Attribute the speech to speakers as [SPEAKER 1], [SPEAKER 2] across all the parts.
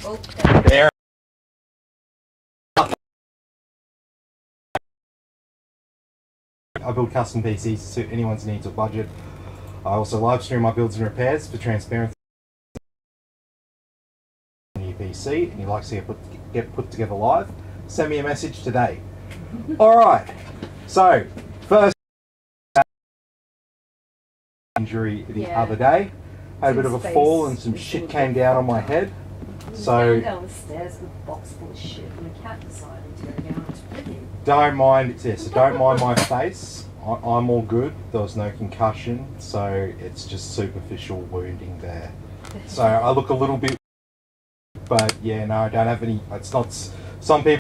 [SPEAKER 1] Oh,
[SPEAKER 2] There. I build custom PCs to suit anyone's needs or budget. I also live stream my builds and repairs for transparency. Your PC and you'd like to see it get put together live, send me a message today. Alright, so first injury the other day. Had a bit of a fall and some shit came down on my head. So
[SPEAKER 1] down the stairs with a box full of shit and the cat decided to go down with him.
[SPEAKER 2] don't mind this, don't mind my face. I'm all good. There was no concussion, so it's just superficial wounding there. So I look a little bit, but yeah, no, I don't have any. It's not. Some people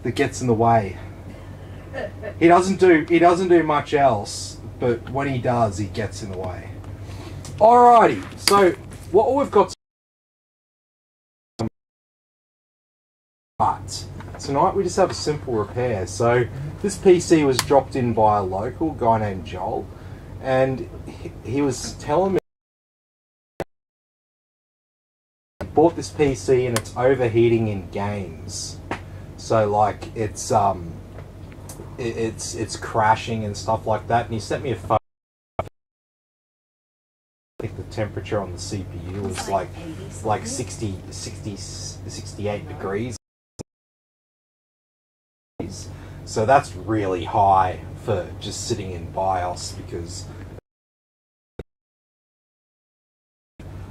[SPEAKER 2] that gets in the way. He doesn't do much else, but when he does, he gets in the way. Alrighty, so what we've got tonight we just have a simple repair. So this PC was dropped in by a local guy named Joel, and he was telling me he bought this PC and it's overheating in games. So like it's crashing and stuff like that, and he sent me a photo. I think the temperature on the CPU was like 68 degrees. So that's really high for just sitting in BIOS because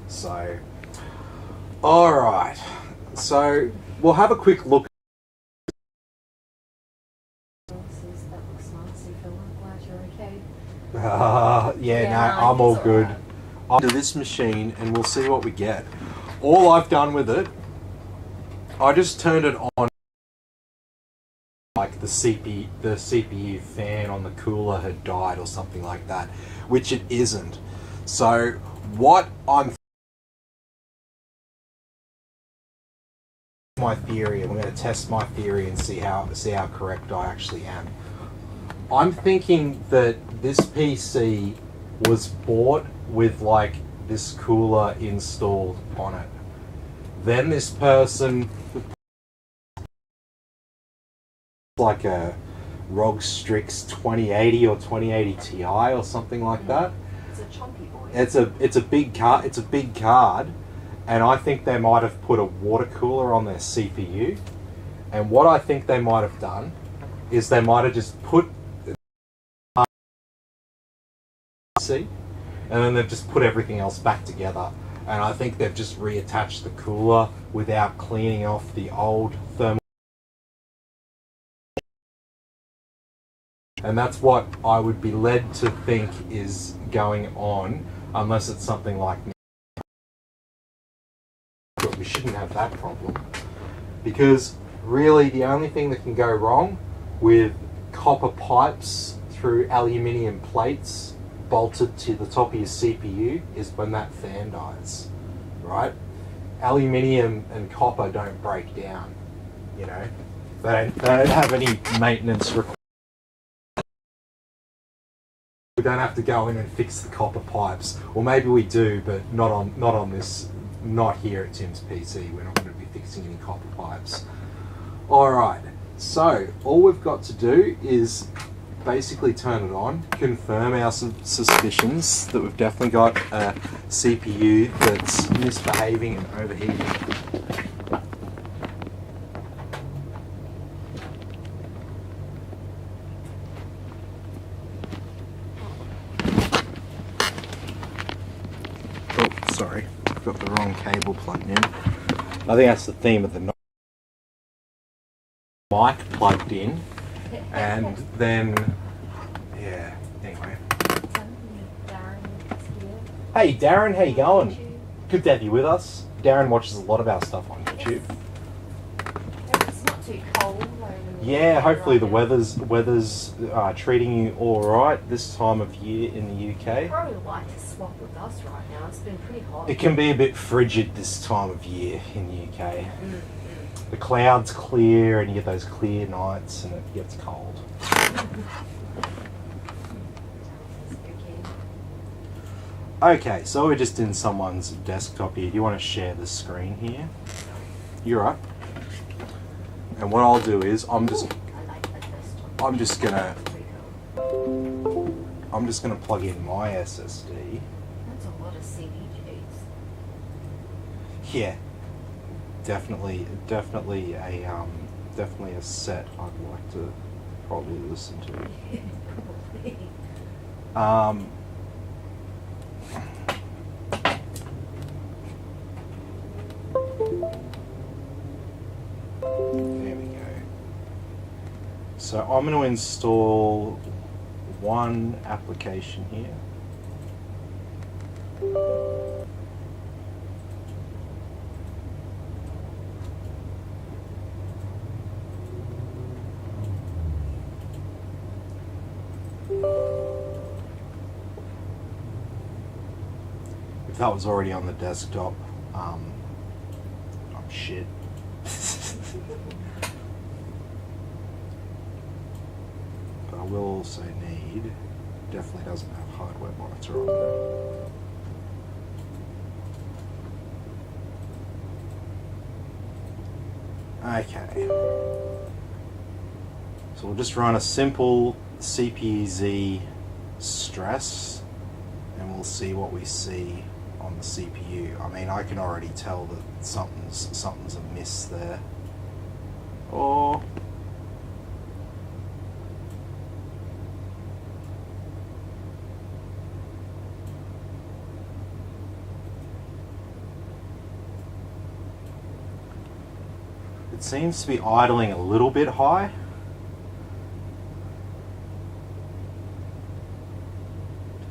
[SPEAKER 2] so alright. So we'll have a quick look. Yeah, no, I'm all good. Right. I'll do this machine and we'll see what we get. All I've done with it, I just turned it on like the CPU fan on the cooler had died or something like that, which it isn't. So what I'm my theory, and we're going to test my theory and see how correct I actually am. I'm thinking that this PC was bought with like this cooler installed on it. Then this person like a ROG Strix 2080 or 2080 Ti or something like that.
[SPEAKER 1] It's a chompy boy.
[SPEAKER 2] It's a big card. It's a big card, and I think they might have put a water cooler on their CPU. And what I think they might have done is they might have just put and then they've just put everything else back together, and I think they've just reattached the cooler without cleaning off the old thermal, and that's what I would be led to think is going on, unless it's something like that. But we shouldn't have that problem, because really the only thing that can go wrong with copper pipes through aluminium plates bolted to the top of your CPU is when that fan dies, right? Aluminium and copper don't break down, you know. They don't have any maintenance requirements. We don't have to go in and fix the copper pipes, or maybe we do, but not on this, not here at Tim's PC. We're not going to be fixing any copper pipes. All right, so all we've got to do is basically turn it on, confirm our suspicions that we've definitely got a CPU that's misbehaving and overheating. Oh, sorry, I've got the wrong cable plugged in. I think that's the theme of the night. Mic plugged in. And then, yeah, anyway. Hey Darren, how you going? Good to have you with us. Darren watches a lot of our stuff on YouTube.
[SPEAKER 1] It's not too cold.
[SPEAKER 2] Yeah, hopefully the weather's treating you alright this time of year in the UK.
[SPEAKER 1] I'd probably like to swap with us right now. It's been pretty hot.
[SPEAKER 2] It can be a bit frigid this time of year in the UK. The clouds clear and you get those clear nights and it gets cold. Okay, so we're just in someone's desktop here. Do you want to share the screen here? You're right. And what I'll do is
[SPEAKER 1] I like that desktop.
[SPEAKER 2] I'm just gonna
[SPEAKER 1] Pretty cool.
[SPEAKER 2] plug in my SSD.
[SPEAKER 1] That's a lot of CDJs.
[SPEAKER 2] Yeah, definitely a set I'd like to probably listen to. There we go. So I'm going to install one application here. If that was already on the desktop, I'm shit. But I will also need, definitely doesn't have hardware monitor on there. Okay. So we'll just run a simple CPU-Z stress and we'll see what we see on the CPU. I mean, I can already tell that something's amiss there. Or it seems to be idling a little bit high.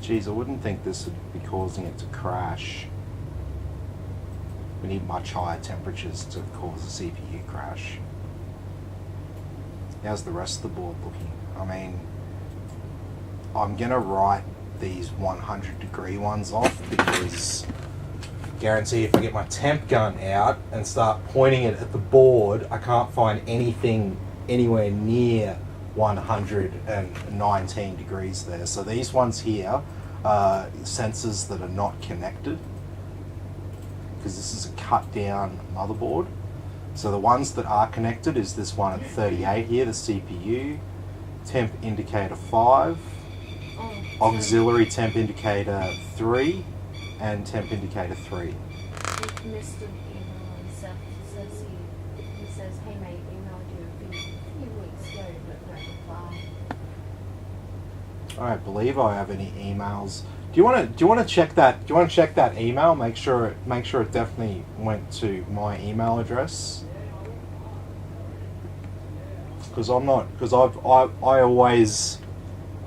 [SPEAKER 2] Geez, I wouldn't think this would be causing it to crash. We need much higher temperatures to cause a CPU crash. How's the rest of the board looking? I mean, I'm gonna write these 100-degree ones off because guarantee if I get my temp gun out and start pointing it at the board, I can't find anything anywhere near 119 degrees there. So these ones here are sensors that are not connected because this is a cut down motherboard. So the ones that are connected is this one at 38 here, the CPU, temp indicator 5, auxiliary temp indicator 3, and temp indicator 3.
[SPEAKER 1] He missed an email and stuff. He says, hey mate, emailed you a few weeks ago, but no reply.
[SPEAKER 2] I don't believe I have any emails. Do you want to check that? Do you want to check that email? Make sure it definitely went to my email address. Because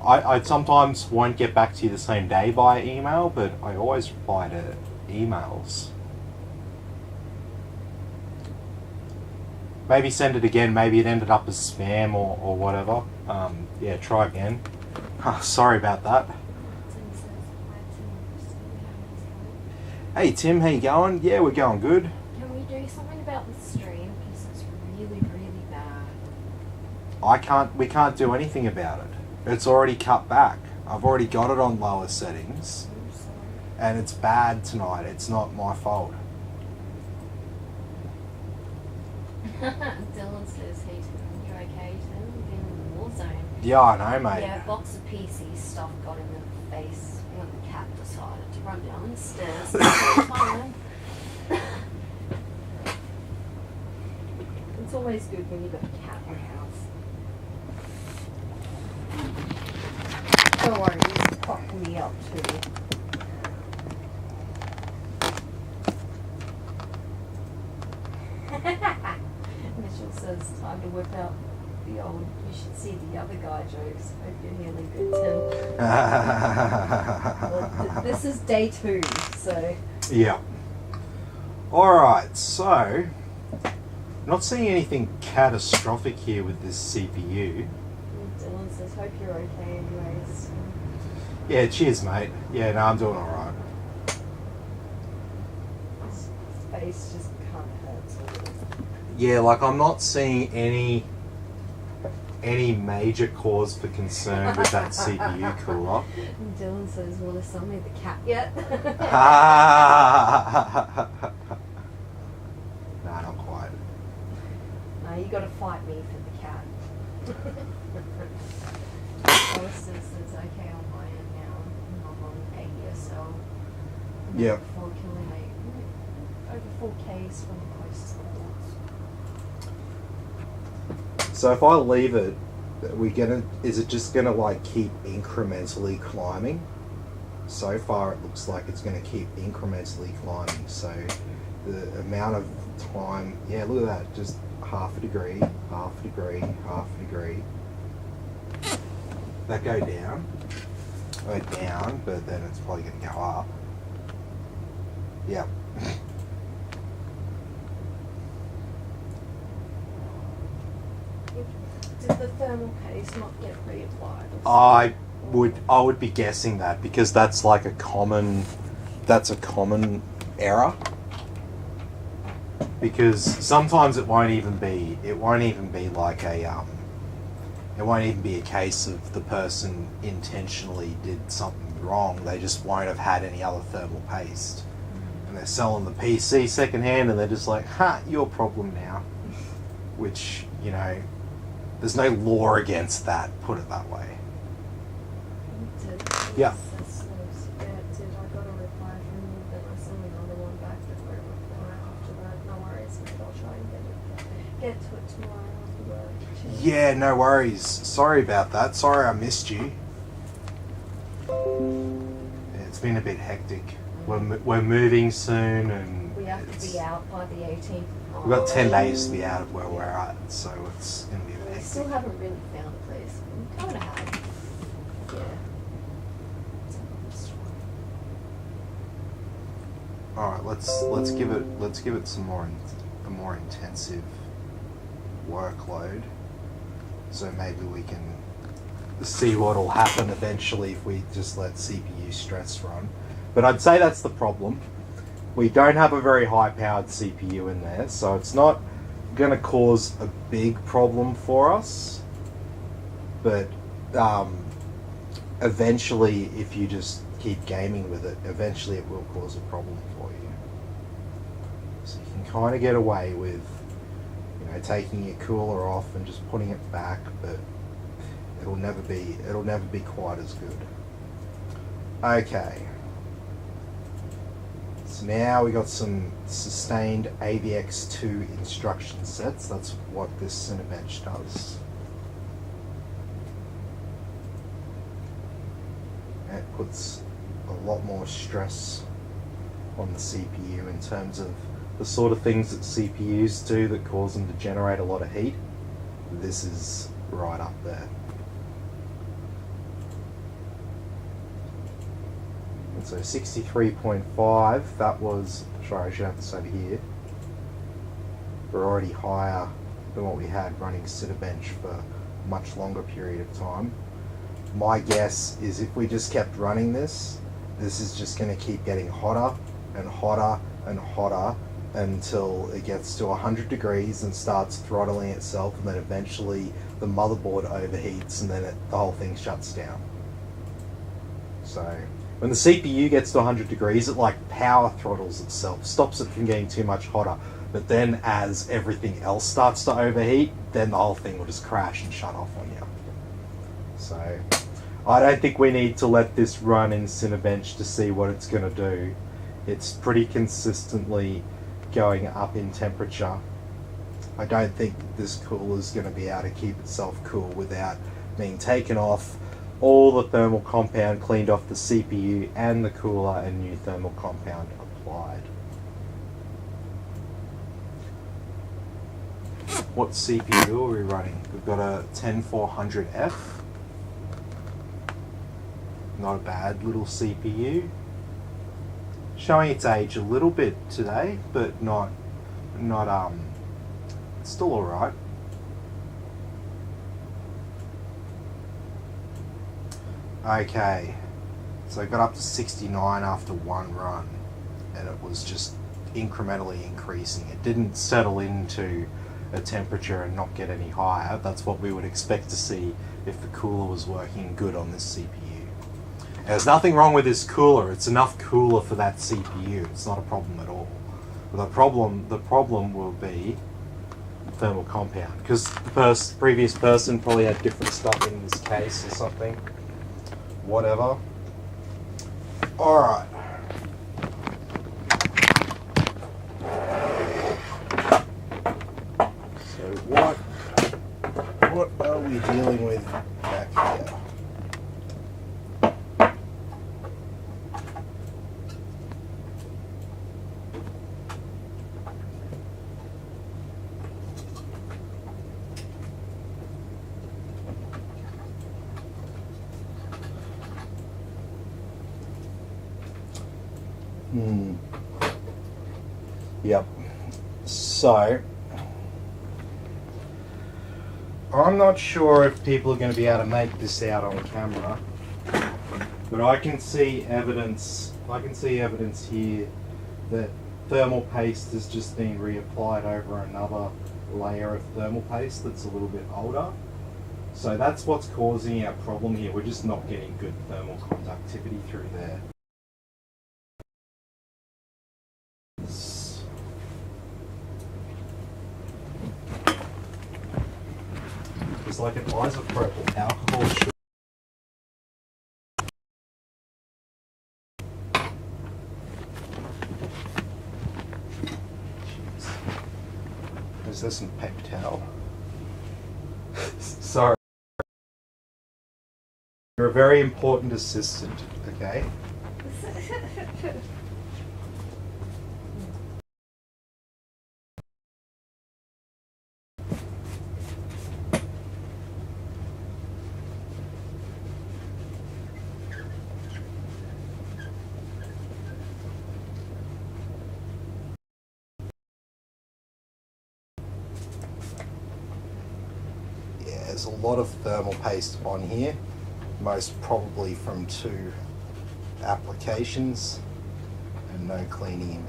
[SPEAKER 2] I sometimes won't get back to you the same day by email, but I always reply to emails. Maybe send it again. Maybe it ended up as spam or whatever. Yeah, try again. Sorry about that.
[SPEAKER 1] Tim says, hi Tim,
[SPEAKER 2] Hey Tim, how you going? Yeah, we're going good.
[SPEAKER 1] can we do something about the stream? Because it's really, really bad.
[SPEAKER 2] We can't do anything about it. It's already cut back. I've already got it on lower settings.
[SPEAKER 1] I'm sorry.
[SPEAKER 2] And it's bad tonight. It's not my fault.
[SPEAKER 1] Dylan says, hey Tim, you okay Tim? You've been in the war zone.
[SPEAKER 2] Yeah, I know, mate.
[SPEAKER 1] Yeah, a box of PC stuff got in the face when the cat decided to run down the stairs. It's always good when you've got a cat in the house. Don't worry, he's fucking me up too. Mitchell says, time to whip out the old, you should see the other guy jokes. Hope you're healing good, Tim. Well, this is day 2, so.
[SPEAKER 2] Yeah. Alright, so not seeing anything catastrophic here with this CPU.
[SPEAKER 1] Dylan says, hope you're okay anyways.
[SPEAKER 2] Yeah, cheers, mate. Yeah, no, I'm doing alright.
[SPEAKER 1] His face just kind of hurts a little.
[SPEAKER 2] Yeah, like I'm not seeing any any major cause for concern with that CPU cooler?
[SPEAKER 1] Dylan says, "Will there's somebody the cat yet?"
[SPEAKER 2] Nah, not quite.
[SPEAKER 1] No, you got to fight me for the cat. Alice says it's okay on my end now. I'm on 80 or so.
[SPEAKER 2] Yep.
[SPEAKER 1] 4 kilometers, over 4 Ks from the closest levels.
[SPEAKER 2] So if I leave it, is it just gonna like keep incrementally climbing? So far it looks like it's gonna keep incrementally climbing. So the amount of time, yeah, look at that, just half a degree, half a degree, half a degree. That go down, but then it's probably gonna go up. Yep.
[SPEAKER 1] Did the thermal case not get reapplied?
[SPEAKER 2] I would be guessing that, because that's like a common error. Because sometimes it won't even be like it won't even be a case of the person intentionally did something wrong. They just won't have had any other thermal paste. And they're selling the PC secondhand and they're just like, your problem now. Which, you know, there's no law against that, put it that way. Yeah.
[SPEAKER 1] Did I got a reply from you? Then I sent another one back with a reply after that. No worries, mate. I'll try and get to it tomorrow after work. Cheers.
[SPEAKER 2] Yeah, no worries. Sorry about that. Sorry I missed you. Yeah, it's been a bit hectic. We're moving soon, and
[SPEAKER 1] we have to be out by the 18th.
[SPEAKER 2] We've got 10 days to be out of where we're at, so it's going to be a bit
[SPEAKER 1] We
[SPEAKER 2] hectic.
[SPEAKER 1] still haven't really found a place. We kind of have. Yeah.
[SPEAKER 2] All right, let's give it some more a more intensive workload, so maybe we can see what'll happen eventually if we just let CPU stress run. But I'd say that's the problem. We don't have a very high-powered CPU in there, so it's not going to cause a big problem for us. But eventually, if you just keep gaming with it, eventually it will cause a problem for you. So you can kind of get away with, you know, taking your cooler off and just putting it back, but it'll never be quite as good. Okay. So now we got some sustained AVX2 instruction sets. That's what this Cinebench does. It puts a lot more stress on the CPU in terms of the sort of things that CPUs do that cause them to generate a lot of heat. This is right up there. And so 63.5, that was, sorry, I should have this over here. We're already higher than what we had running Cinebench for a much longer period of time. My guess is if we just kept running this is just going to keep getting hotter and hotter and hotter until it gets to 100 degrees and starts throttling itself, and then eventually the motherboard overheats and then the whole thing shuts down. So when the CPU gets to 100 degrees, it like power throttles itself, stops it from getting too much hotter. But then as everything else starts to overheat, then the whole thing will just crash and shut off on you. So I don't think we need to let this run in Cinebench to see what it's going to do. It's pretty consistently going up in temperature. I don't think this cooler is going to be able to keep itself cool without being taken off, all the thermal compound cleaned off the CPU and the cooler, and new thermal compound applied. What CPU are we running? We've got a 10400F. Not a bad little CPU. Showing its age a little bit today, but not it's still alright. Okay, so I got up to 69 after one run, and it was just incrementally increasing. It didn't settle into a temperature and not get any higher. That's what we would expect to see if the cooler was working good on this CPU. And there's nothing wrong with this cooler. It's enough cooler for that CPU. It's not a problem at all. But the problem will be thermal compound, because the previous person probably had different stuff in this case or something. Whatever. Alright. So what are we dealing with back here? Yep. So, I'm not sure if people are going to be able to make this out on camera, but I can see evidence. Here that thermal paste has just been reapplied over another layer of thermal paste that's a little bit older. So that's what's causing our problem here. We're just not getting good thermal conductivity through there. It's like an isopropyl alcohol. Is this some paper towel? Sorry. You're a very important assistant, okay? There's a lot of thermal paste on here, most probably from 2 applications and no cleaning in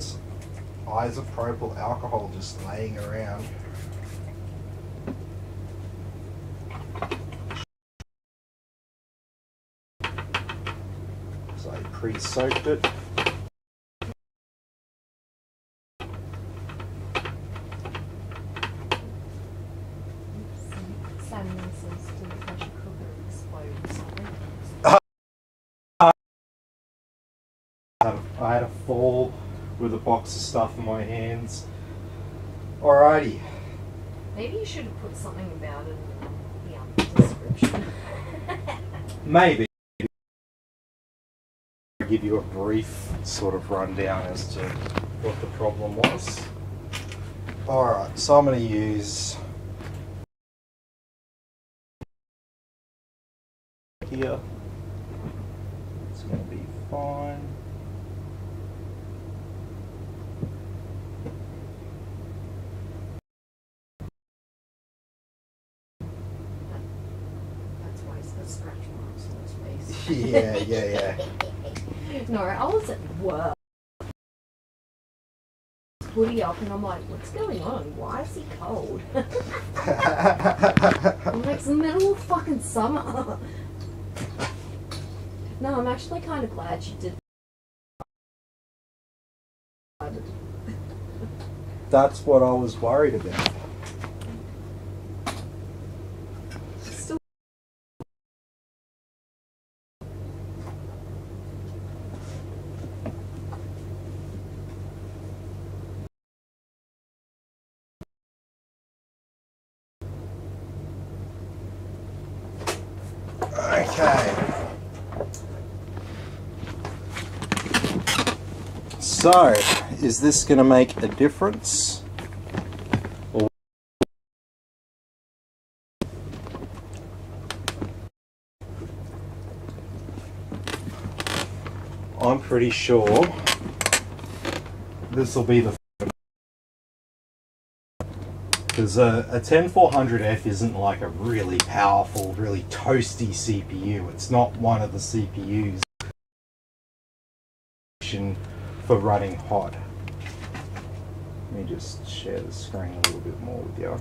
[SPEAKER 2] between. Isopropyl alcohol just laying around. So I pre-soaked it. I had a fall with a box of stuff in my hands. Alrighty.
[SPEAKER 1] Maybe you should have put something about it in the description.
[SPEAKER 2] Maybe. I'll give you a brief sort of rundown as to what the problem was. Alright, so I'm going to use here. It's going to be fine.
[SPEAKER 1] Scratch marks on his face.
[SPEAKER 2] Yeah.
[SPEAKER 1] No, I was at work. Hoodie up, and I'm like, what's going on? Why is he cold? I'm like, it's the middle of fucking summer. No, I'm actually kind of glad you did.
[SPEAKER 2] That's what I was worried about. Okay. So, is this going to make a difference? Or I'm pretty sure this will be the, because a 10400F isn't like a really powerful, really toasty CPU. It's not one of the CPUs for running hot. Let me just share the screen a little bit more with you.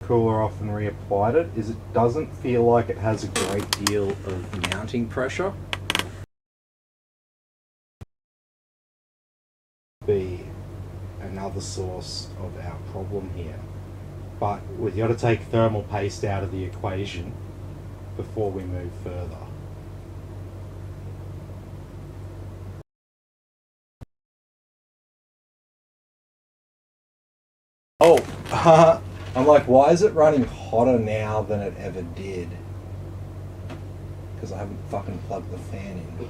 [SPEAKER 2] Cooler off and reapplied it is it doesn't feel like it has a great deal of mounting pressure. Be another source of our problem here, but we've got to take thermal paste out of the equation before we move further. Oh, I'm like, why is it running hotter now than it ever did? Because I haven't fucking plugged the fan in.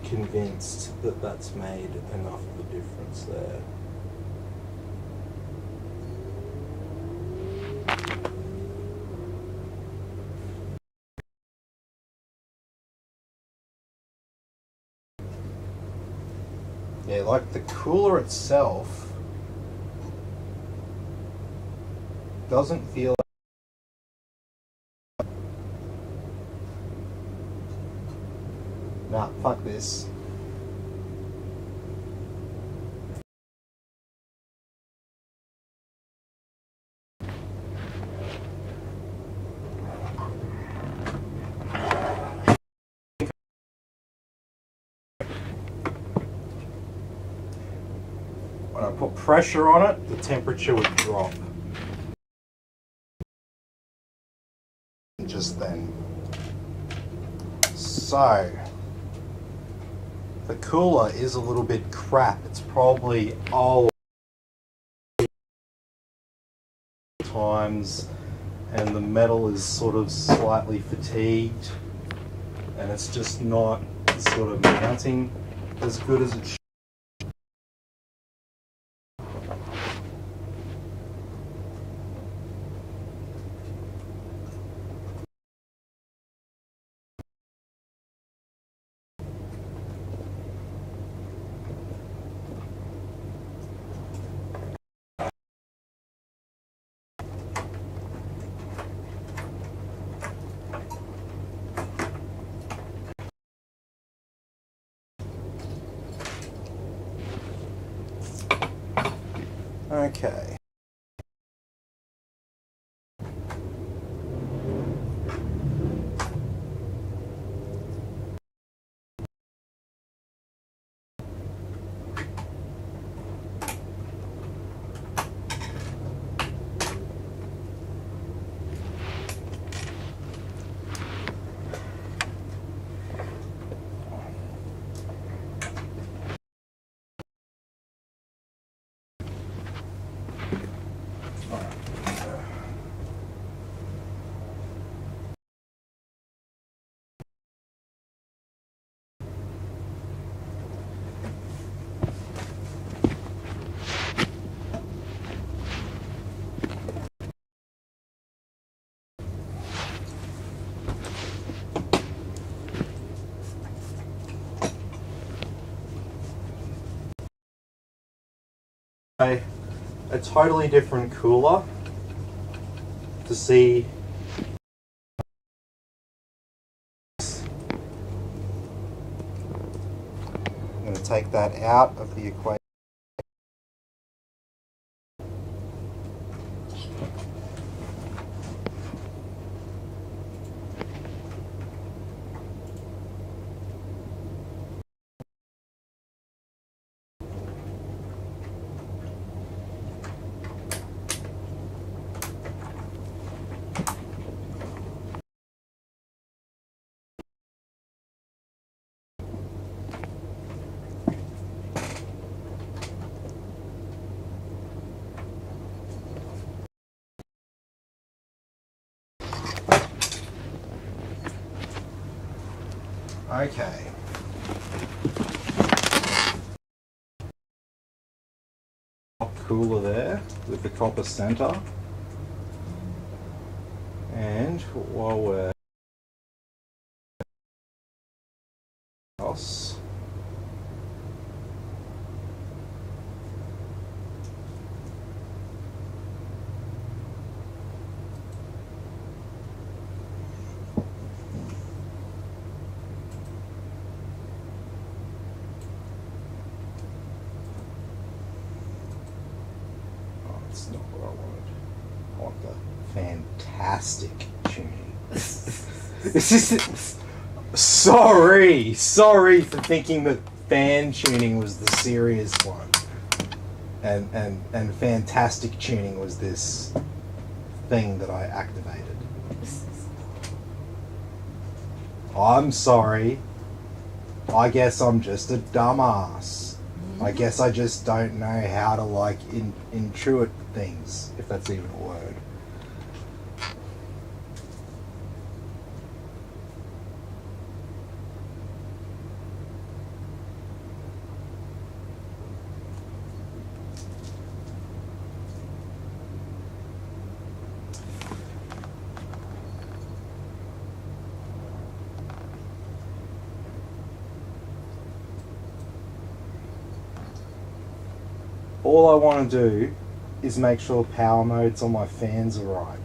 [SPEAKER 2] Convinced that that's made enough of a difference there. Yeah, like the cooler itself doesn't feel. Nah, fuck this. When I put pressure on it, the temperature would drop. Just then. So, the cooler is a little bit crap. It's probably old times, and the metal is sort of slightly fatigued, and it's just not sort of mounting as good as it should. Okay. A totally different cooler to see take that out of the equation. Okay. Cooler there with the copper center. And while we're else, that's not what I wanted. I want the fantastic tuning. This is sorry for thinking that fan tuning was the serious one, and fantastic tuning was this thing that I activated. I'm sorry. I guess I'm just a dumbass. I guess I just don't know how to intuit things, if that's even a word. All I want to do is make sure power modes on my fans are right.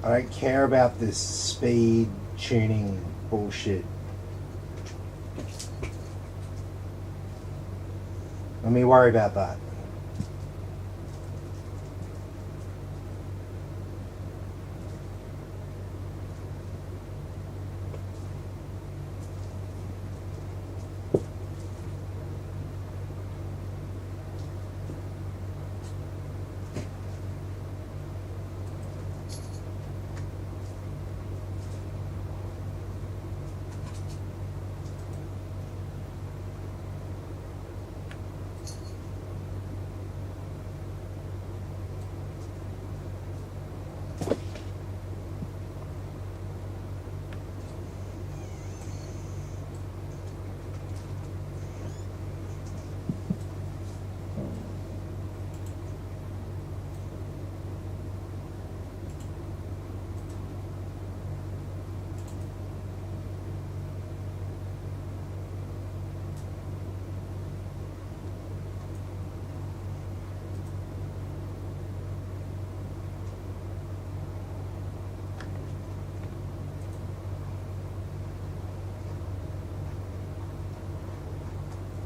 [SPEAKER 2] I don't care about this speed tuning bullshit. Let me worry about that.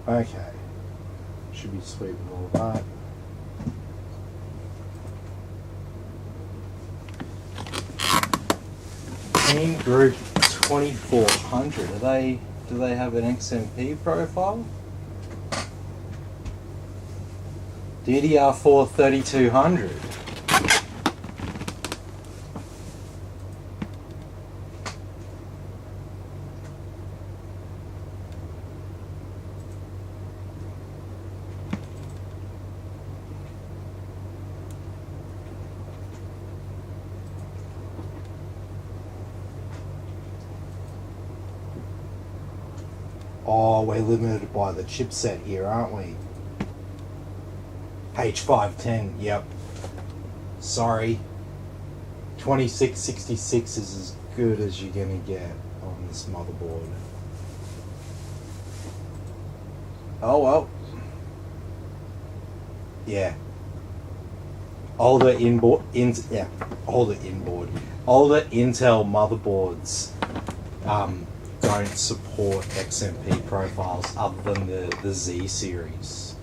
[SPEAKER 2] Okay. Should be sweet with all that. Team Group 2400. Do they have an XMP profile? DDR4 3200. Oh, we're limited by the chipset here, aren't we? H510, yep. Sorry. 2666 is as good as you're gonna get on this motherboard. Oh well. Yeah. Older Intel motherboards don't support XMP profiles other than the Z series.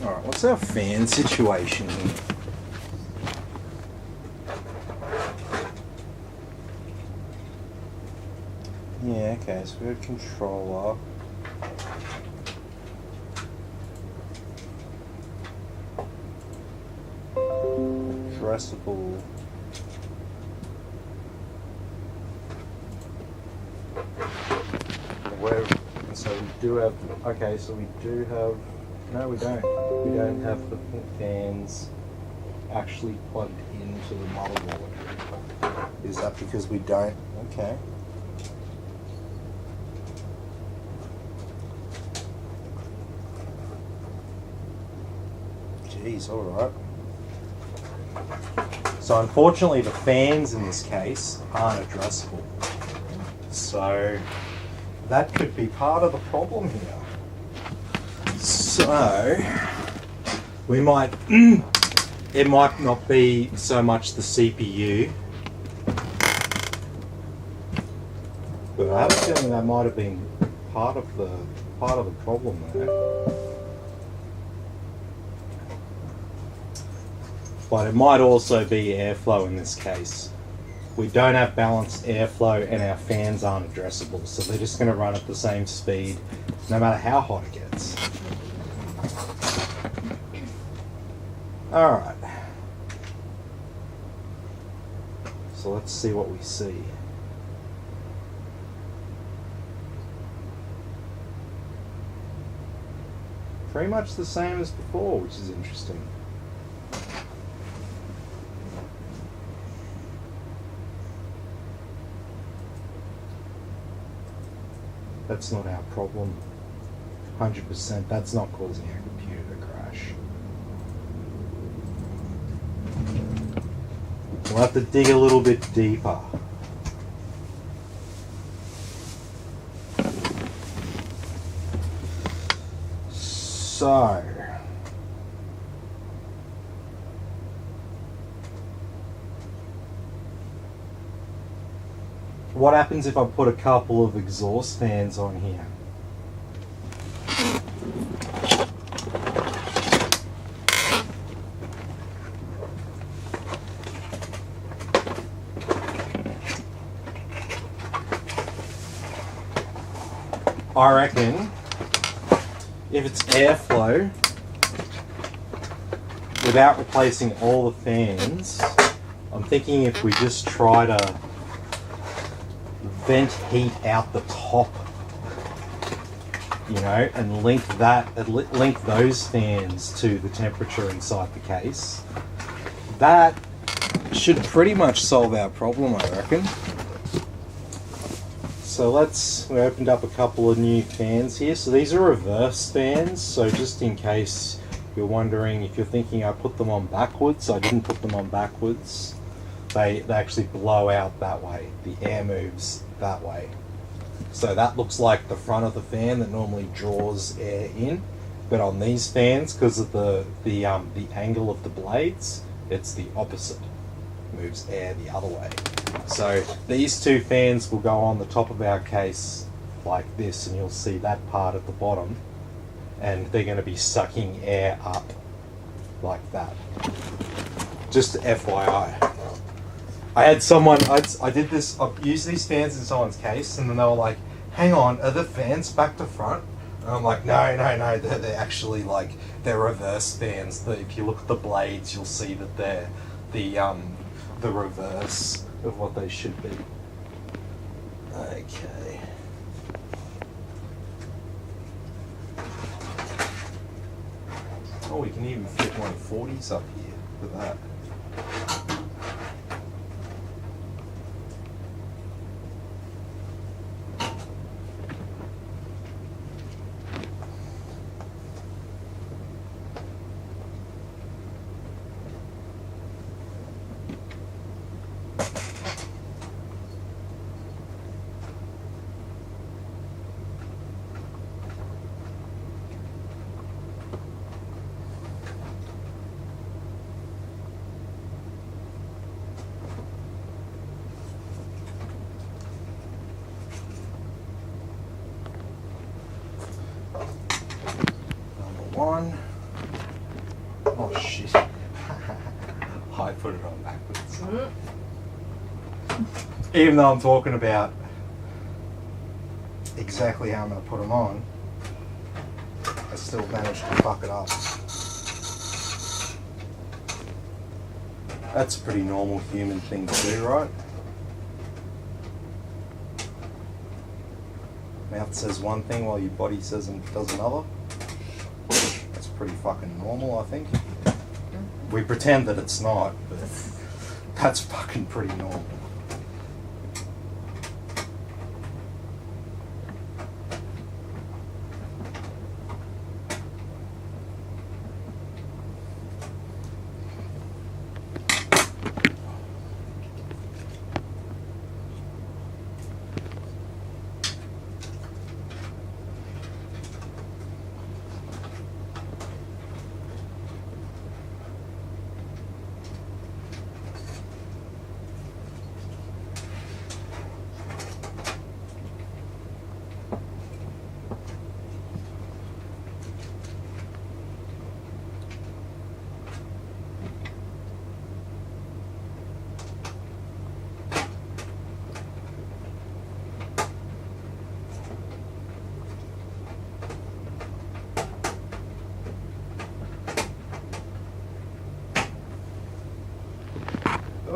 [SPEAKER 2] Alright, what's our fan situation here? Yeah, okay, so we have controller. Addressable. So we do have, okay, so we do have, no we don't. We don't have the fans actually plugged into the motherboard. Is that because we don't? Okay. Jeez, alright. So unfortunately the fans in this case aren't addressable. So that could be part of the problem here. So we might, it might not be so much the CPU, but I have a feeling that might have been part of the problem there. But it might also be airflow in this case. We don't have balanced airflow and our fans aren't addressable, so they're just going to run at the same speed no matter how hot it gets. Alright. So let's see what we see. Pretty much the same as before, which is interesting. That's not our problem. 100%, that's not causing our computer to crash. We'll have to dig a little bit deeper. So, what happens if I put a couple of exhaust fans on here? I reckon if it's airflow, without replacing all the fans, I'm thinking if we just try to vent heat out the top, you know, and link those fans to the temperature inside the case, that should pretty much solve our problem, I reckon. So we opened up a couple of new fans here. So these are reverse fans, so just in case you're wondering, if you're thinking I put them on backwards, I didn't put them on backwards. They actually blow out that way. The air moves that way. So that looks like the front of the fan that normally draws air in, but on these fans, because of the angle of the blades, it's the opposite. Moves air the other way. So these two fans will go on the top of our case like this, and you'll see that part at the bottom, and they're going to be sucking air up like that. Just FYI. I had someone, I did this, I've used these fans in someone's case, and then they were like, hang on, are the fans back to front? And I'm like, no, they're actually like, they're reverse fans. If you look at the blades, you'll see that they're the reverse of what they should be. Okay. Oh, we can even fit 140s up here for that. put it on backwards.
[SPEAKER 1] Mm.
[SPEAKER 2] Even though I'm talking about exactly how I'm going to put them on, I still managed to fuck it up. That's a pretty normal human thing to do, right? Mouth says one thing while your body says and does another. That's pretty fucking normal, I think. We pretend that it's not, but that's fucking pretty normal.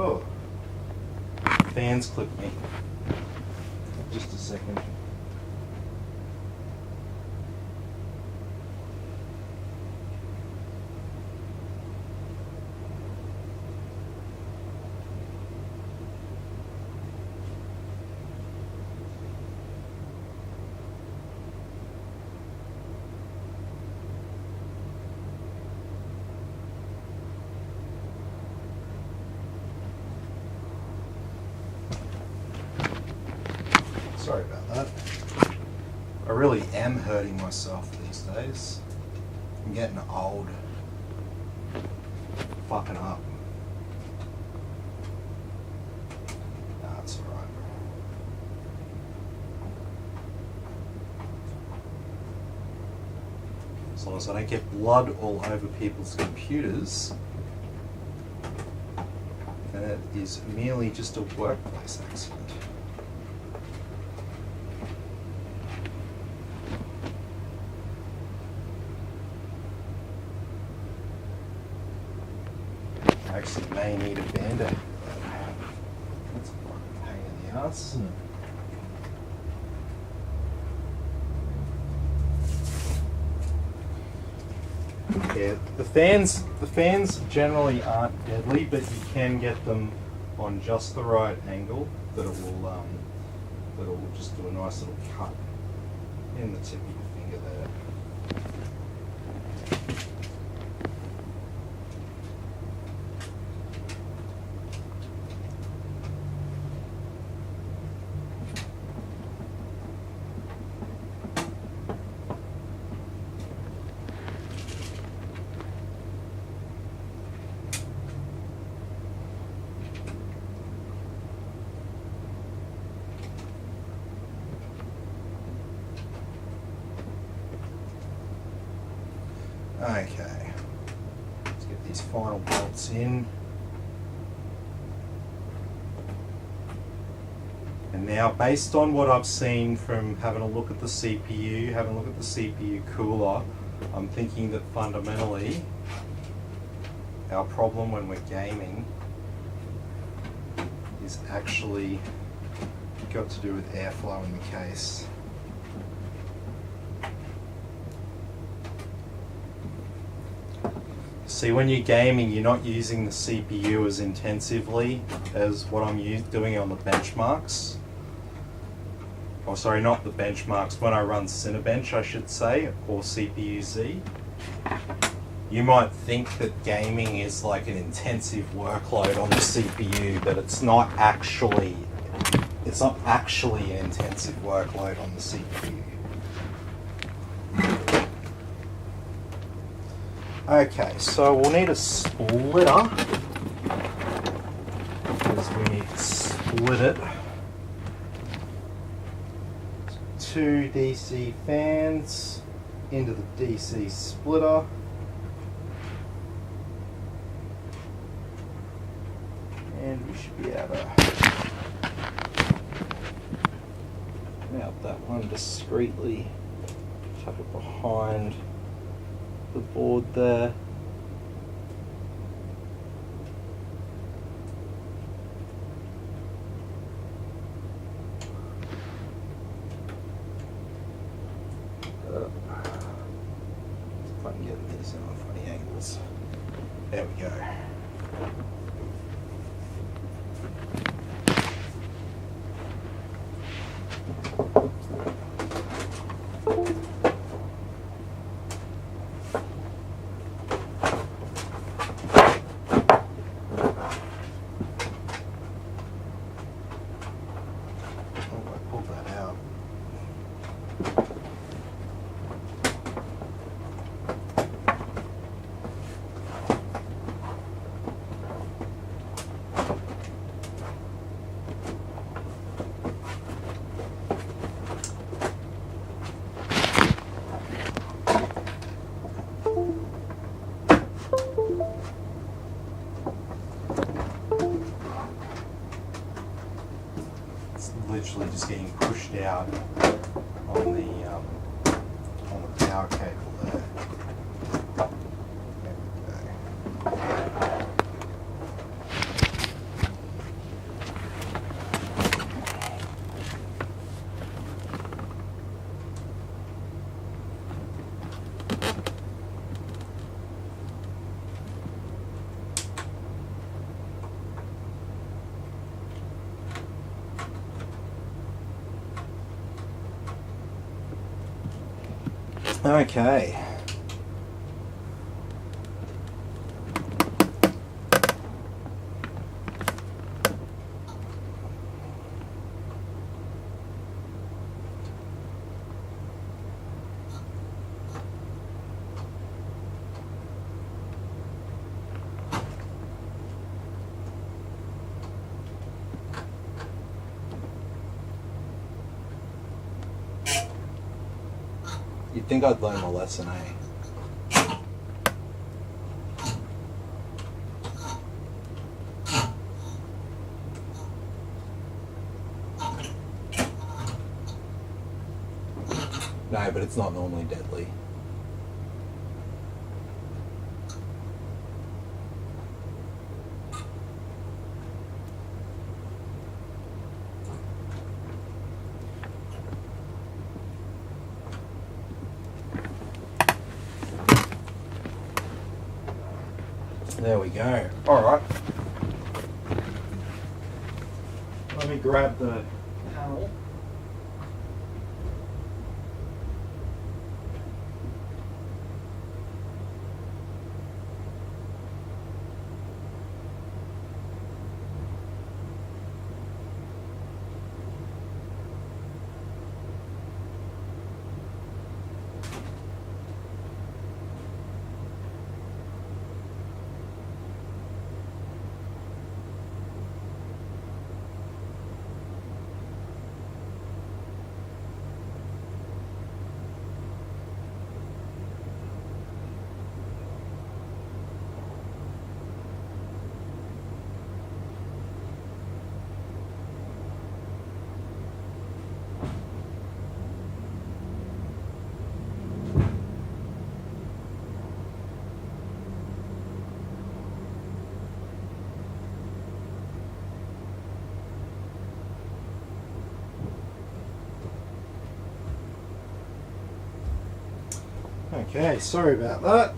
[SPEAKER 2] Oh, fans clipped me. Just a second. Sorry about that. I really am hurting myself these days. I'm getting old. Fucking up. Nah, it's alright. As long as I don't get blood all over people's computers, then it is merely just a workplace accident. I actually may need a band-aid. That's a fucking pain in the ass, isn't it? Yeah, the fans generally aren't deadly, but you can get them on just the right angle that it will just do a nice little cut in the tip of your finger there. Okay, let's get these final bolts in. And now, based on what I've seen from having a look at the CPU, having a look at the CPU cooler, I'm thinking that fundamentally our problem when we're gaming is actually got to do with airflow in the case. See, when you're gaming, you're not using the CPU as intensively as what I'm doing on the benchmarks. Oh, sorry, not the benchmarks. When I run Cinebench, I should say, or CPU-Z. You might think that gaming is like an intensive workload on the CPU, but it's not actually. It's not actually an intensive workload on the CPU. Okay, so we'll need a splitter, because we need to split it. 2 DC fans into the DC splitter. and we should be able to mount that one discreetly, tuck it behind the board there. If I can get these in on funny angles. There we go. Literally just getting pushed out on the power cable there. There we go. Okay. You'd think I'd learn my lesson, eh? No, but it's not normally deadly. There we go. All right. Let me grab the panel. Okay, sorry about that.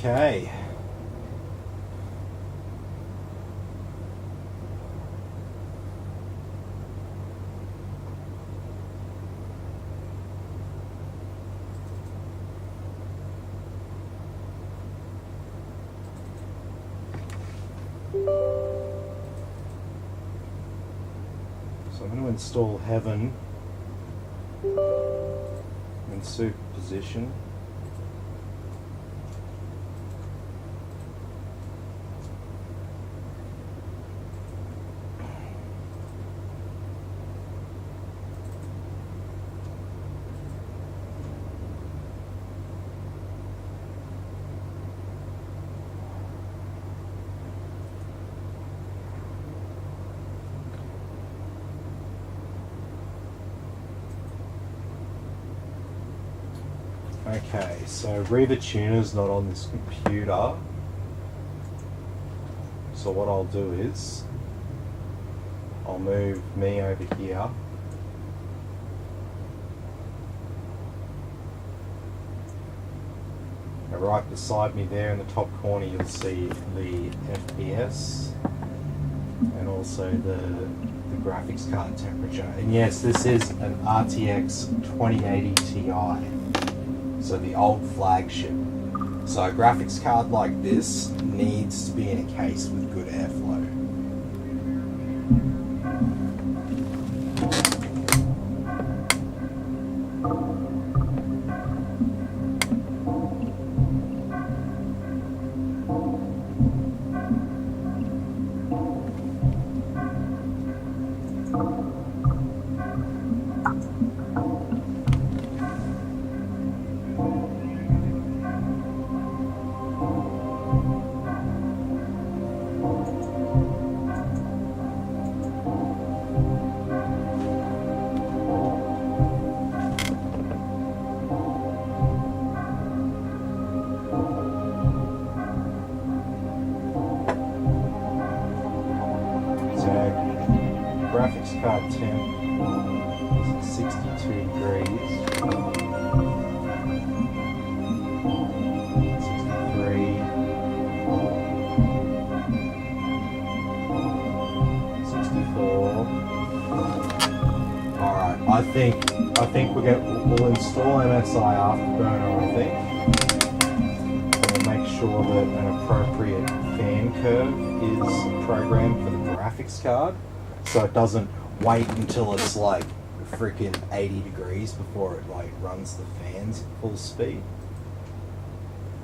[SPEAKER 2] Okay. So I'm going to install Heaven in superposition. Okay, so Reaver Tuner's not on this computer. So what I'll do is, I'll move me over here. Now right beside me there in the top corner you'll see the FPS and also the graphics card temperature. And yes, this is an RTX 2080 Ti. So the old flagship. So a graphics card like this needs to be in a case with good airflow. Graphics card temp is 62 degrees. 63. 64. Alright, I think we'll install MSI Afterburner, I think. We'll make sure that an appropriate fan curve is programmed for the graphics card. So it doesn't wait until it's like freaking 80 degrees before it like runs the fans at full speed.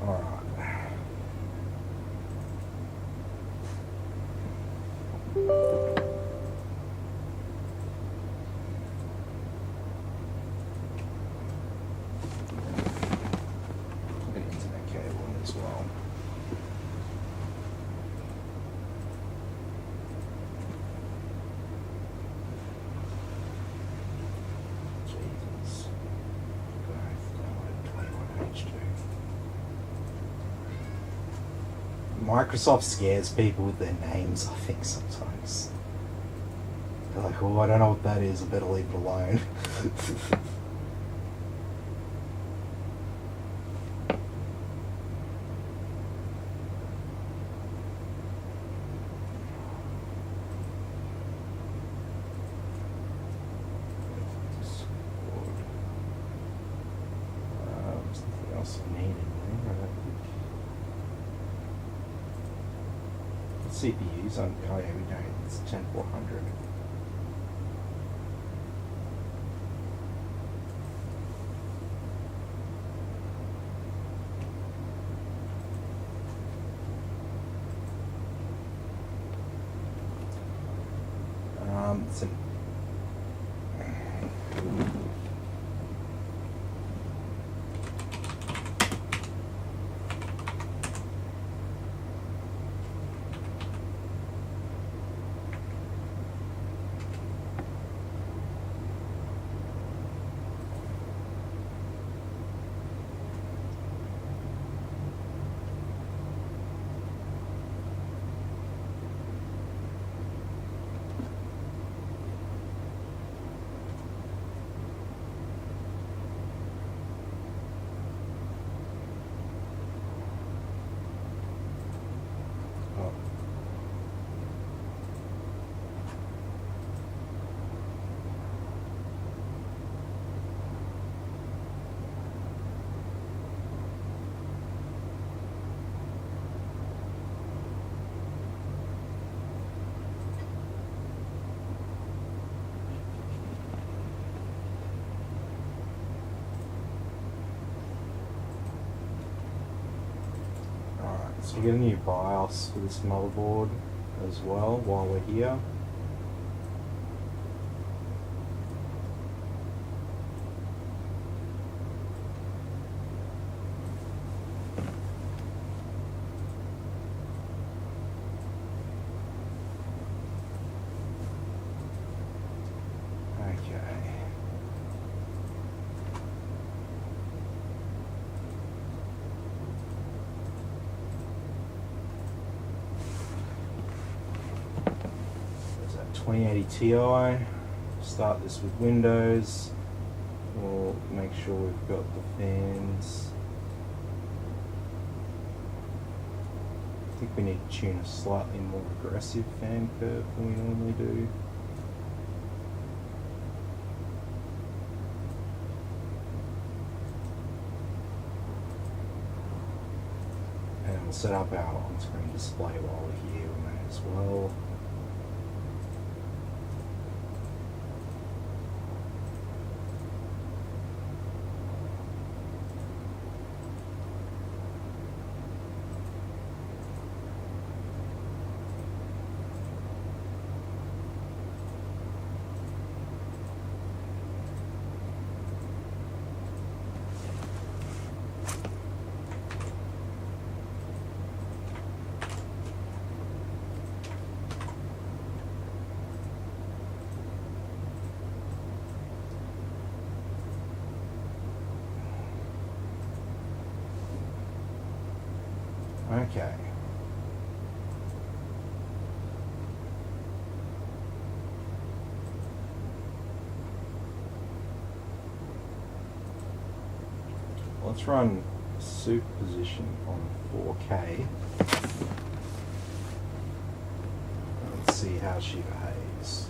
[SPEAKER 2] Alright. An internet cable in as well. Microsoft scares people with their names, I think, sometimes. They're like, oh, I don't know what that is, I better leave it alone. Something else I need in there, I don't think. CPUs on, oh yeah, we don't, it's 10400. It's an So we get a new BIOS for this motherboard as well while we're here. Okay. There's that 2080 Ti. Start this with Windows. We'll make sure we've got the fans. I think we need to tune a slightly more aggressive fan curve than we normally do. And we'll set up our on-screen display while we're here on that as well. Okay. Let's run superposition on 4K. Let's see how she behaves.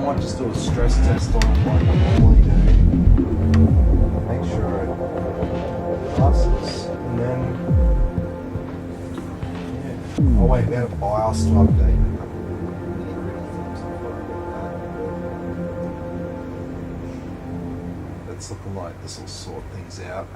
[SPEAKER 2] might just do a stress test on it like I normally do. Make sure it passes, and then yeah, I'll wait about a BIOS to update. It's looking like this will sort things out.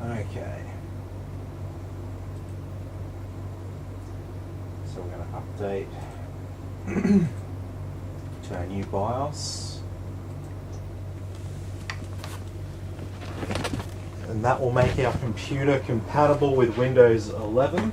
[SPEAKER 2] Okay. So we're going to update to our new BIOS. And that will make our computer compatible with Windows 11.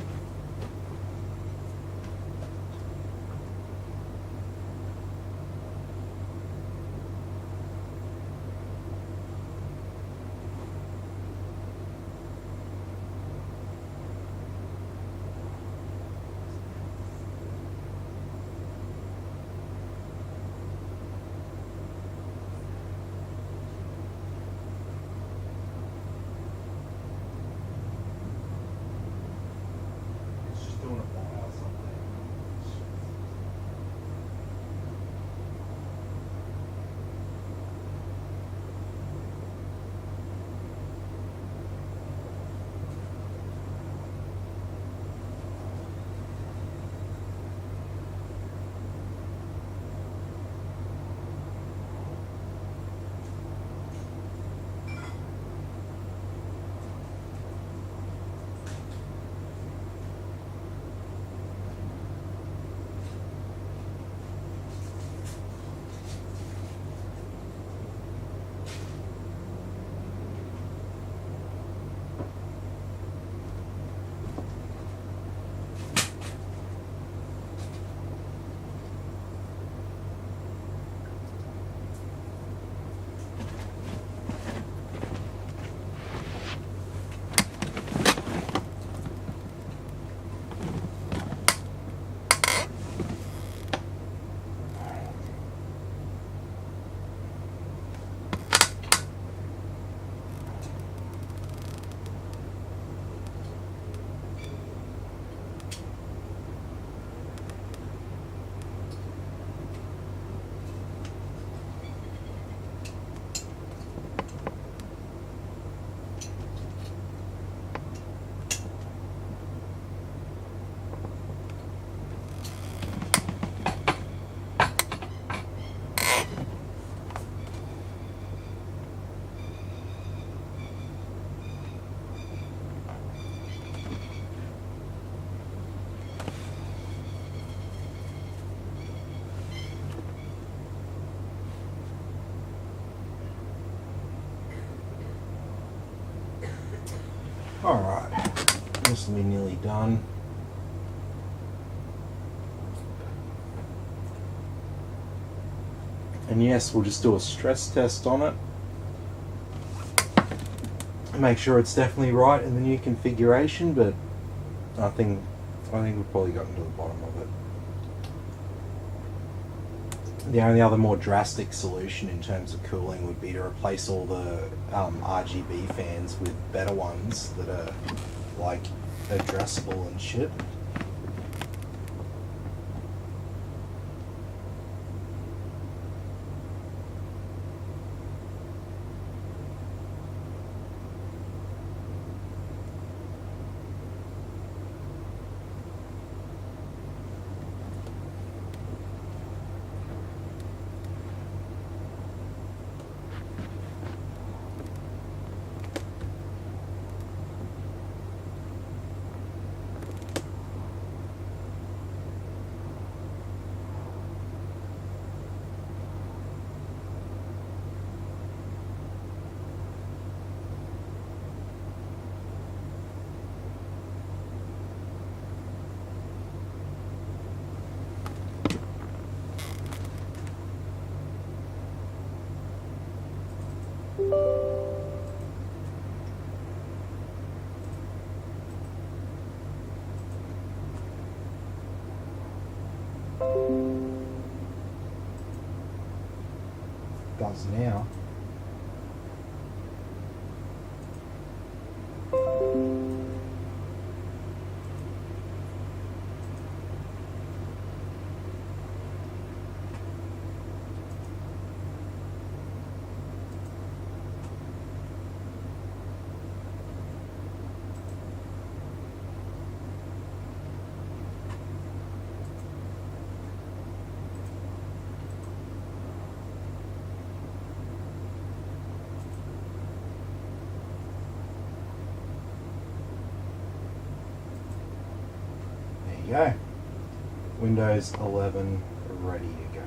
[SPEAKER 2] Alright, this will be nearly done. And yes, we'll just do a stress test on it. Make sure it's definitely right in the new configuration, but I think we've probably gotten to the bottom of it. The only other more drastic solution in terms of cooling would be to replace all the RGB fans with better ones that are like addressable and shit. does now. There you go. Windows 11 ready to go.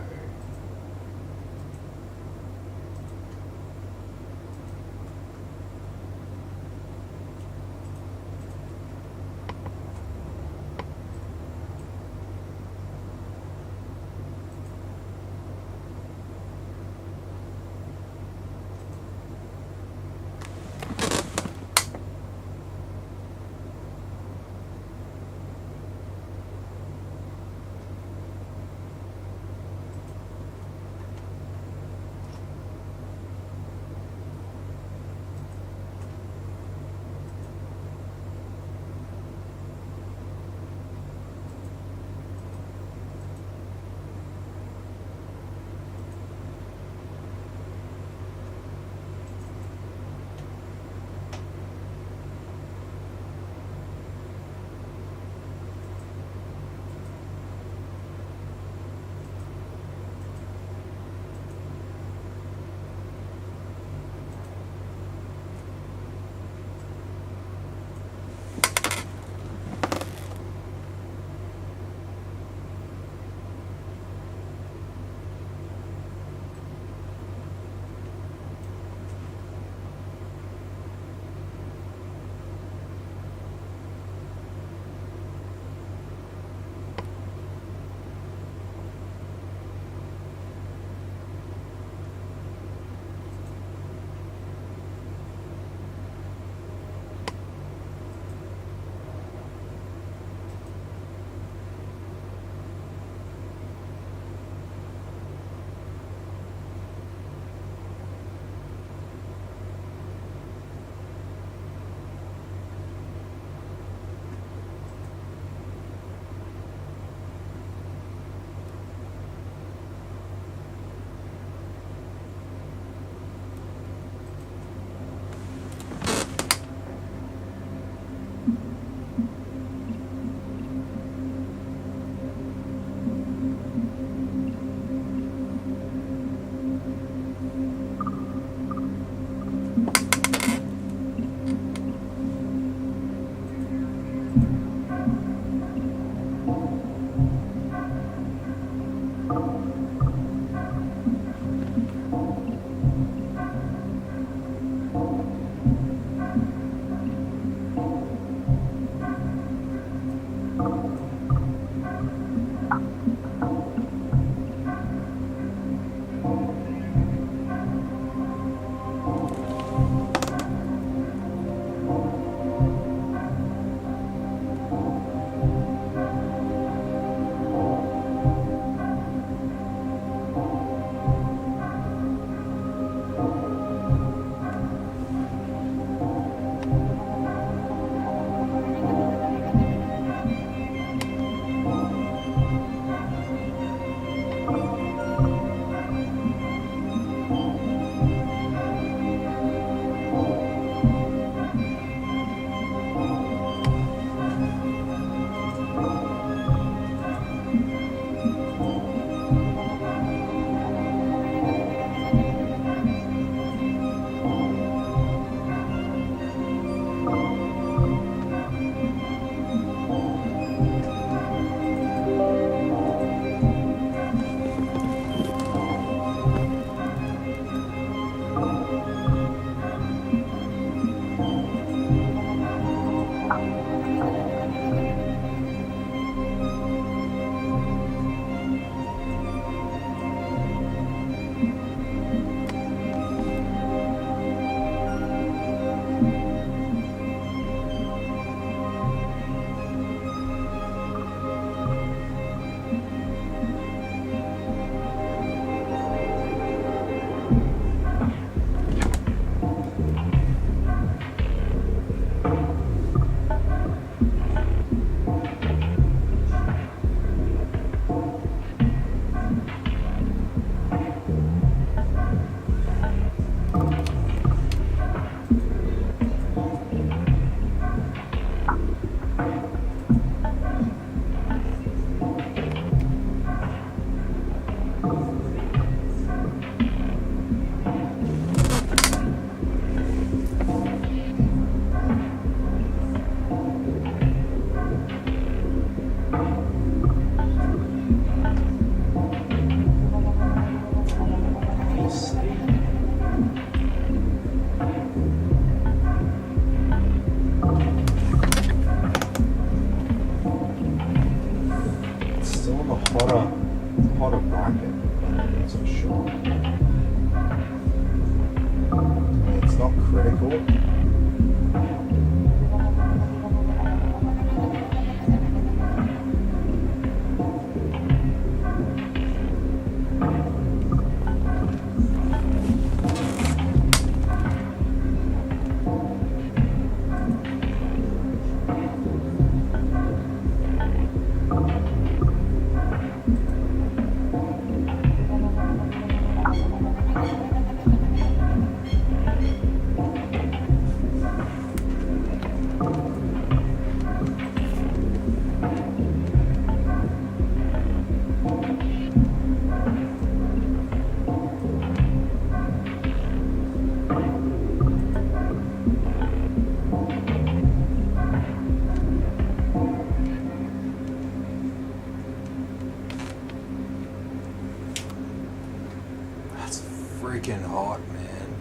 [SPEAKER 2] freaking hot, man.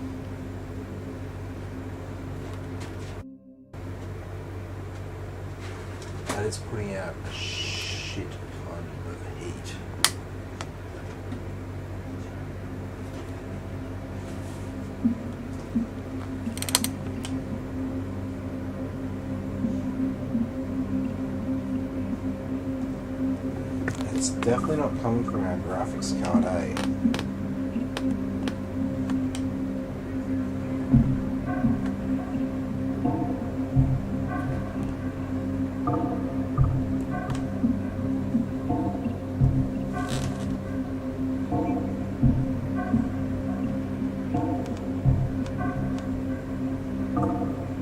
[SPEAKER 2] That is putting out a shit ton of heat. It's definitely not coming from our graphics card, eh?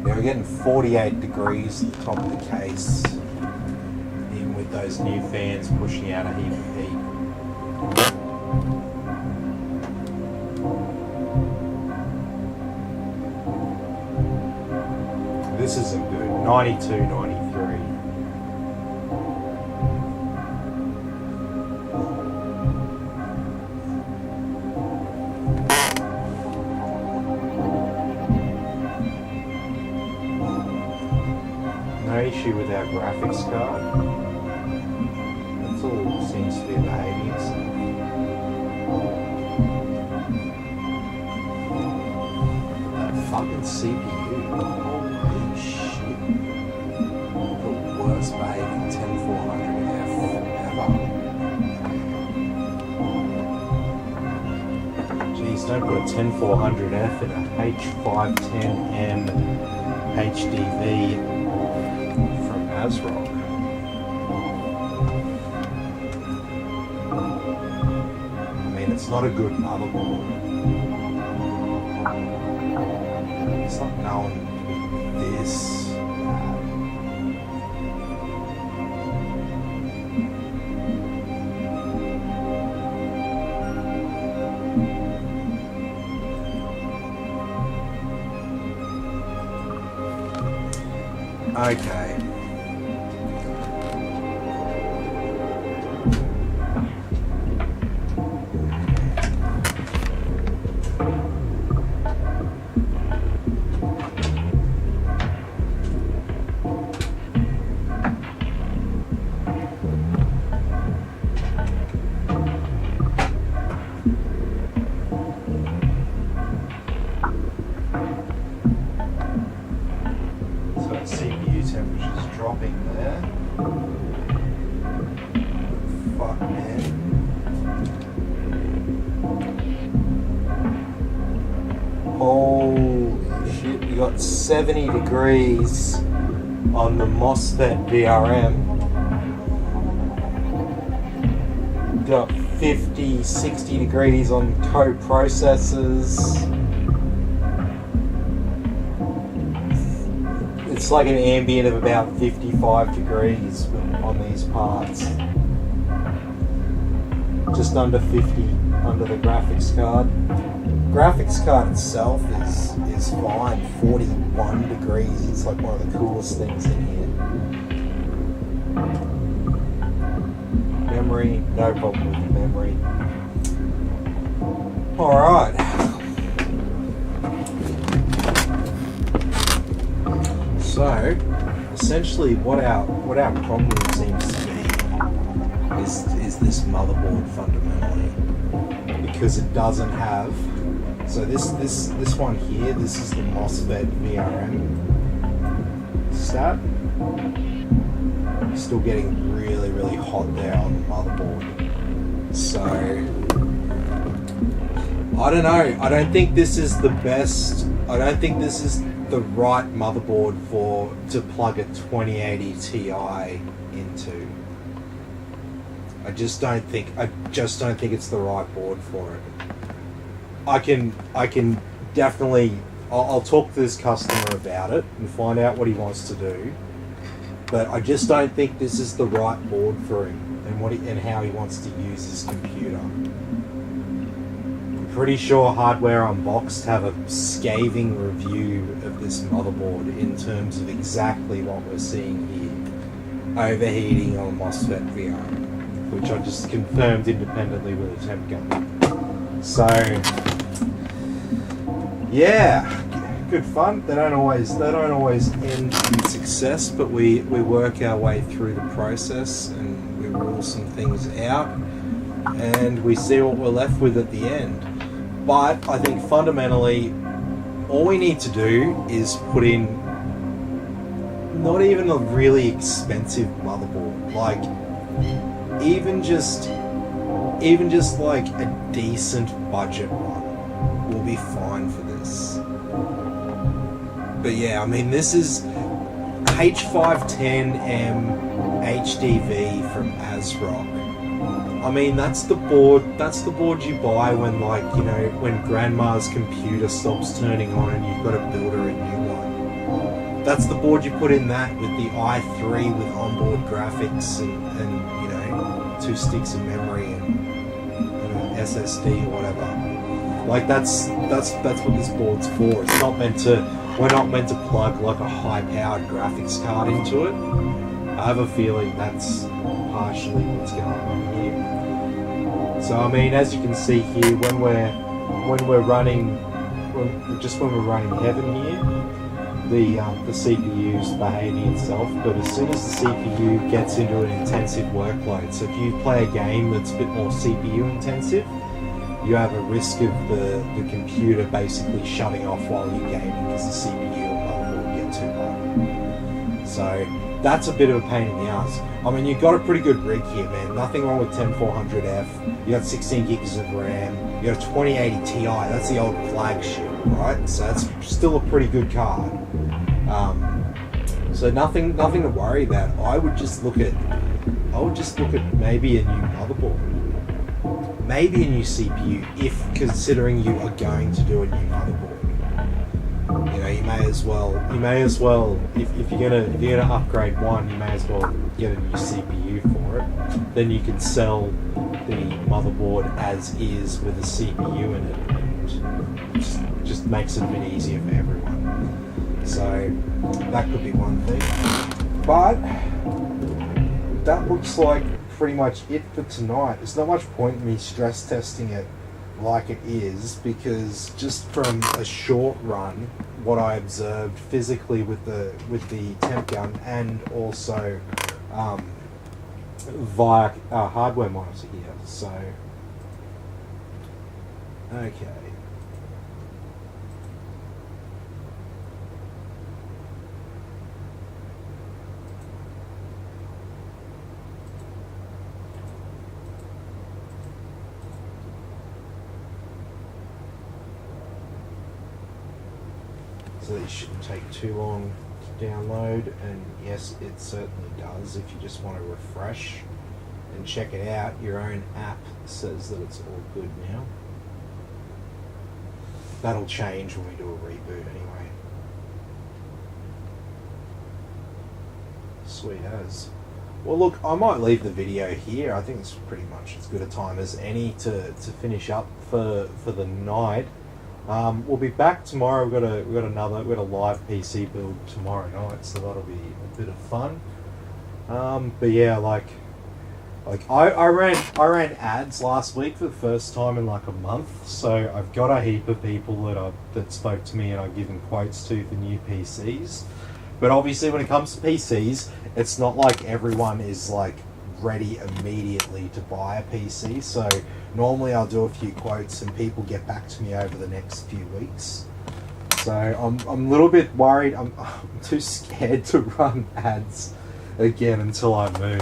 [SPEAKER 2] Yeah, we're getting 48 degrees at the top of the case, even with those new fans pushing out a heap of heat. This isn't good. 92, 93. No issue with our graphics card. That's all seems to be behaving itself. That fucking CPU. Holy shit. The worst behaving 10400F ever. Jeez, don't put a 10400F in a H510M HDV from ASRock. I mean, it's not a good motherboard. It's not known to be this bad. Okay. So CPU temperature's dropping there. Fuck, man. Holy shit, we got 70 degrees on the MOSFET VRM. Got 50, 60 degrees on co-processors. It's like an ambient of about 55 degrees on these parts. Just under 50 under the graphics card. Graphics card itself is fine, 41 degrees. It's like one of the coolest things in here. Memory, no problem with the memory. Alright. So, essentially what our problem seems to be is this motherboard fundamentally. Because it doesn't have, so this one here, this is the MOSFET VRM stat. Still getting really, really hot there on the motherboard. So, I don't know. I don't think this is the best. I don't think this is the right motherboard to plug a 2080 Ti into. I just don't think it's the right board for it. I can definitely I'll talk to this customer about it and find out what he wants to do. But I just don't think this is the right board for him and how he wants to use his computer. I'm pretty sure Hardware Unboxed have a scathing review of this motherboard in terms of exactly what we're seeing here. Overheating on MOSFET VR, which I just confirmed independently with a temp gun. So, yeah, good fun. They don't always end in success, but we work our way through the process and we rule some things out, and we see what we're left with at the end. But I think fundamentally, all we need to do is put in not even a really expensive motherboard, like even just like a decent budget one will be fine for this. But yeah, I mean, this is H510M HDV from ASRock. I mean, that's the board you buy when, like, you know, when grandma's computer stops turning on and you've got to build her a new one. That's the board you put in that with the i3 with onboard graphics and you know, 2 sticks of memory and an SSD or whatever. Like that's what this board's for. It's not meant to. We're not meant to plug like a high-powered graphics card into it. I have a feeling that's partially what's going on here. So I mean, as you can see here, when we're running Heaven here, the CPU's behaving itself. But as soon as the CPU gets into an intensive workload, so if you play a game that's a bit more CPU intensive, you have a risk of the computer basically shutting off while you're gaming because the CPU or motherboard get too hot. So that's a bit of a pain in the ass. I mean, you've got a pretty good rig here, man. Nothing wrong with 10400F. You got 16 gigs of RAM. You got a 2080 Ti. That's the old flagship, right? So that's still a pretty good card. So nothing to worry about. I would just look at maybe a new motherboard. Maybe a new CPU, if considering you are going to do a new motherboard. You know, you may as well, if you're gonna upgrade one, you may as well get a new CPU for it. Then you can sell the motherboard as is with a CPU in it, and just makes it a bit easier for everyone. So that could be one thing. But that looks like pretty much it for tonight. There's not much point in me stress testing it like it is, because just from a short run, what I observed physically with the temp gun and also via hardware monitor here. So okay. So it shouldn't take too long to download, and yes, it certainly does. If you just want to refresh and check it out, your own app says that it's all good now. That'll change when we do a reboot anyway. Sweet as. Well, look, I might leave the video here. I think it's pretty much as good a time as any to finish up for the night. We'll be back tomorrow. We've got a live PC build tomorrow night, so that'll be a bit of fun. But yeah, like I ran ads last week for the first time in like a month, so I've got a heap of people that spoke to me and I've given quotes to for new PCs. But obviously, when it comes to PCs, it's not like everyone is like ready immediately to buy a PC. So normally I'll do a few quotes and people get back to me over the next few weeks. So I'm a little bit worried. I'm too scared to run ads again until I move,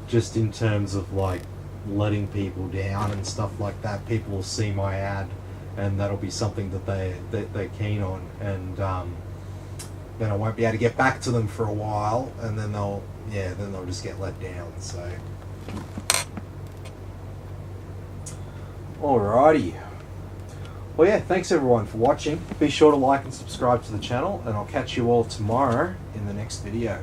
[SPEAKER 2] just in terms of like letting people down and stuff like that. People will see my ad and that'll be something that they're keen on, and then I won't be able to get back to them for a while, and then they'll just get let down. So alrighty. Well, yeah, thanks everyone for watching. Be sure to like and subscribe to the channel, and I'll catch you all tomorrow in the next video.